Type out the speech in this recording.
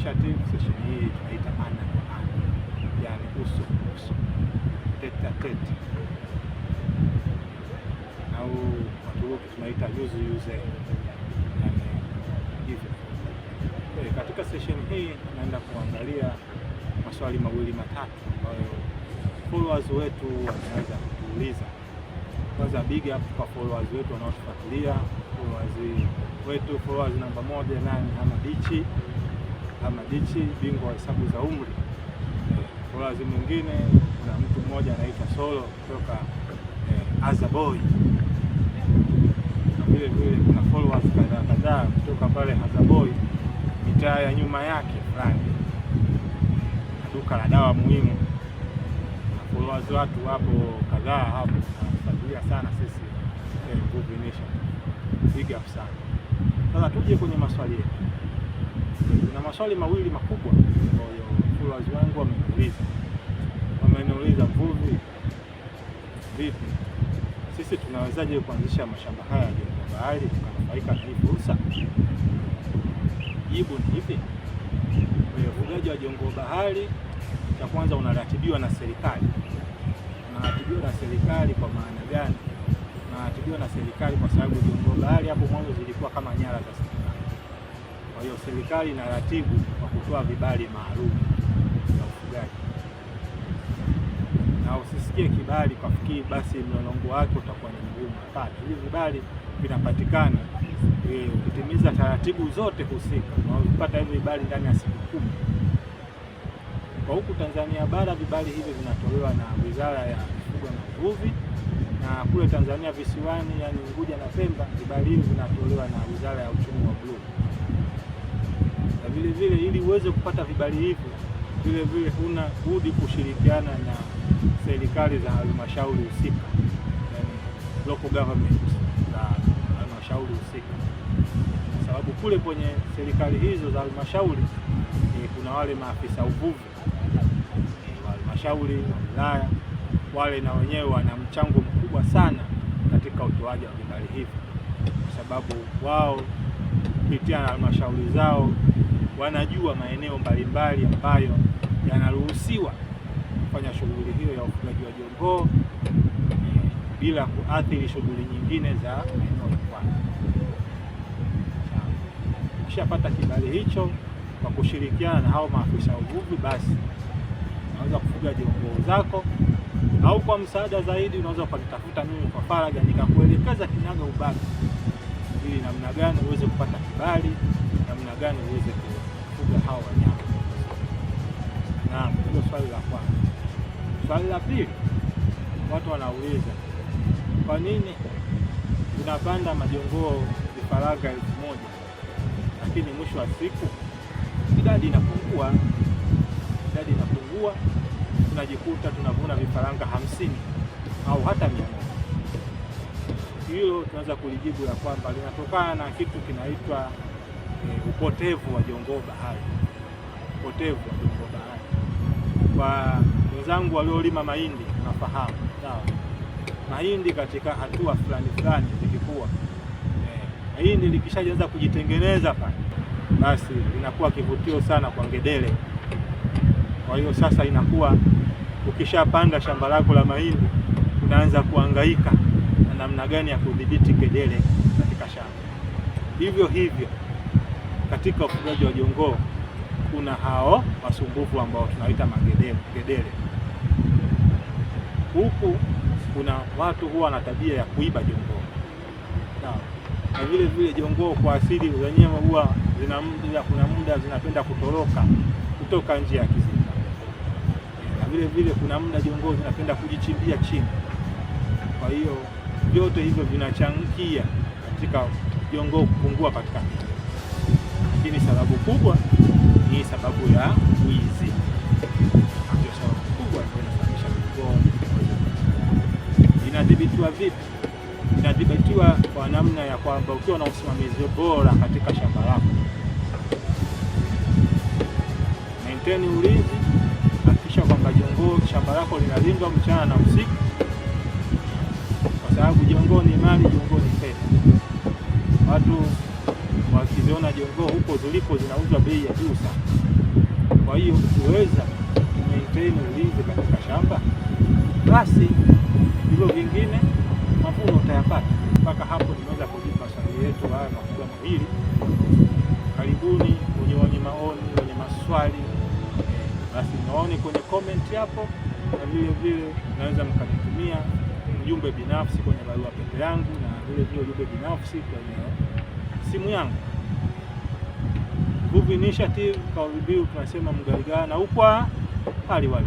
initiative. Session hii tunaita ana kwa ana, yani uso kwa uso, tete a tete, au Waturuki tunaita yüz yüze, yani hivyo. Katika session hii naenda kuangalia maswali mawili matatu ambayo followers wetu wanaweza kuuliza. Kwanza big up kwa followers wetu wanaotufuatilia. Followers namba 1 nani? Hamadichi, bingwa wa hesabu za umri. Followers mwingine, kuna mtu mmoja anaitwa Solo kutoka Azaboy. Na vile vile kuna followers kadhaa kutoka pale Azaboy, mitaa ya nyuma yake fulani, duka la dawa muhimu. Followers watu wapo kadhaa hapo, nafuatilia sana sisi Nguvu Initiative. Big up sana. Sasa tuje kwenye maswali yetu. Kuna maswali mawili makubwa ambayo followers wangu wameniuliza, Mvuvi, vipi sisi tunawezaje kuanzisha mashamba haya ya jongo bahari tukanufaika na hii fursa? Jibu ni hivi. Ufugaji wa jongo bahari, cha kwanza unaratibiwa na serikali. Unaratibiwa na serikali kwa maana gani? Unaratibiwa na serikali kwa sababu jongo bahari hapo mwanzo zilikuwa kama nyara za serikali. Kwa hiyo serikali inaratibu kwa kutoa vibali maalum vya ufugaji. Na usisikie kibali kwa fikiri basi mlolongo wake utakuwa ni mgumu. Hapana, hivi vibali vinapatikana ukitimiza taratibu zote husika. Unapata hivi vibali ndani ya siku 10. Kwa huku Tanzania bara vibali hivi vinatolewa na Wizara ya Mifugo na Uvuvi, na kule Tanzania visiwani, yani Unguja na Pemba, vibali hivi vinatolewa na Wizara ya Uchumi wa Bluu. Na vile vile ili uweze kupata vibali hivi, vile vile huna budi kushirikiana na serikali za halmashauri husika, yani local government za halmashauri husika, kwa sababu kule kwenye serikali hizo za halmashauri kuna wale maafisa uvuvi wa halmashauri wa wilaya, wale na wenyewe wana mchango mkubwa sana katika utoaji wa vibali hivi, kwa sababu wao kupitia na halmashauri zao wanajua maeneo mbalimbali ambayo yanaruhusiwa kufanya shughuli hiyo ya ufugaji wa jongoo bila kuathiri shughuli nyingine za maeneo ya pwani. Ukishapata kibali hicho kwa kushirikiana na hao maafisa uvuvi, basi unaweza kufuga jongoo zako, au kwa msaada zaidi unaweza kunitafuta mimi kwa faragha nikakuelekeza kinaga ubaga ili namna gani uweze kupata kibali, namna gani uweze kufuga hao wanyama. Naam, hilo swali la kwanza. Swali la pili, watu wanauliza, kwa nini tunapanda majongoo vifaranga 1000 lakini mwisho wa siku idadi inapungua? Tunajikuta tunavuna vifaranga 50 au hata 100. Hilo tunaweza kulijibu ya kwamba linatokana na kitu kinaitwa upotevu wa jongoo bahari. Upotevu wa jongoo bahari. Kwa wenzangu waliolima mahindi nafahamu, sawa? Mahindi katika hatua fulani zikikua, mahindi likishaanza kujitengeneza pale, basi inakuwa kivutio sana kwa ngedere. Kwa hiyo sasa inakuwa ukishapanda shamba lako la mahindi unaanza kuhangaika na namna gani ya kudhibiti ngedere katika shamba. Hivyo katika ufugaji wa jongoo kuna hao wasumbufu ambao tunaita ngedere. Huku kuna watu huwa na tabia ya kuiba jongoo. Na vile vile jongoo kwa asili zenyewe huwa kuna muda zinapenda kutoka nje ya kizimba. Na vile vile kuna muda jongoo zinapenda kujichimbia chini. Kwa hiyo vyote hivyo vinachangia katika jongoo kupungua katika kizimba. Lakini sababu kubwa ni sababu ya wizi. Ndio sababu kubwa inayosababisha jongoo. Inadhibitiwa vipi? Inadhibitiwa kwa namna ya kwamba ukiwa na usimamizi bora katika shamba lako, maintain ulinzi, hakikisha kwamba jongoo shamba lako linalindwa mchana na usiku, kwa sababu jongoo ni mali, jongoo ni fedha. Watu wakiziona jongoo huko zilipo zinauzwa bei ya juu sana, Kwa hiyo ukiweza maintain ulinzi katika shamba, basi hivyo vingine mavuno utayapata. Mpaka hapo nimeweza kujibu maswali yetu haya makubwa mawili. Karibuni wenye maoni, wenye maswali, basi maoni kwenye comment hapo, na vile vile naweza mkanitumia ujumbe binafsi kwenye barua pepe yangu, na vile vile ujumbe binafsi kwenye simu yangu. Vuvi Initiative, kauli mbiu tunasema mgaligana ukwa hali wali.